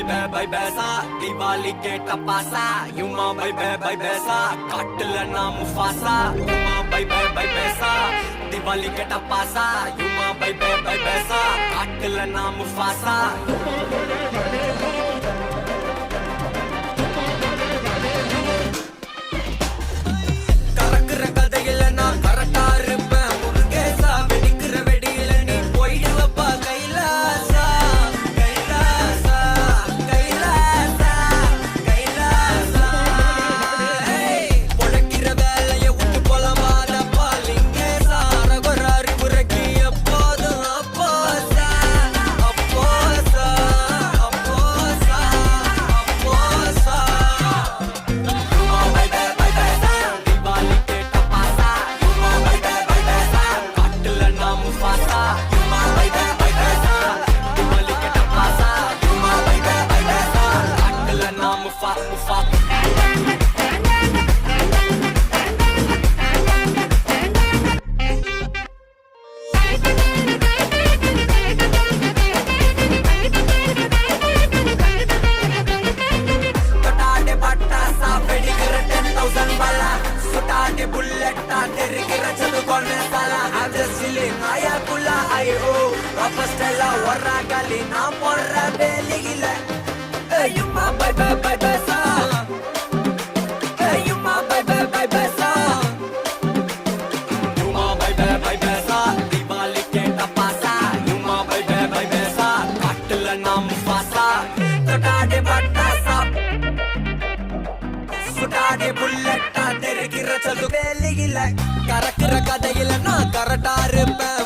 by பேசா தீபாவளி கேட்ட பாசா யுமா by பேசா காட்டுல நான் முஃபாசா யுமா பை பேசா தீபாவளி கேட்ட பாசா யுமா பை பேசா காட்டுல நான் முஃபாசா கறக்குற கதையில நான் கரெக்டா இருப்பேன் முருகேசா வெடிக்கிற வெடியில நீ போயிடுவப்பா கைலாசா கைலாசா கைலாசா கைலாசா பொழக்கிற வேலைய விட்டு போலமாதப்பா லிங்கேசா அரகுற அறிவுரைக்கு எப்போதும் அப்போசா அப்போசா அப்போசா அப்போசா நான் போடுற வேலையில ஐயுமா பை பேசா ஐயுமா பை பேசா யுமா பை பேசா தீபாவளி கேட்ட பாசா யுமா பை பேசா காட்டுல நாம் பாசா தொட்டாடே பட்டாசா சுட்டாடே புல்லட்டா தெரிக்கிற சொல்லு வேலையில கறக்குற கதையில நான் கரெக்டா இருப்பேன்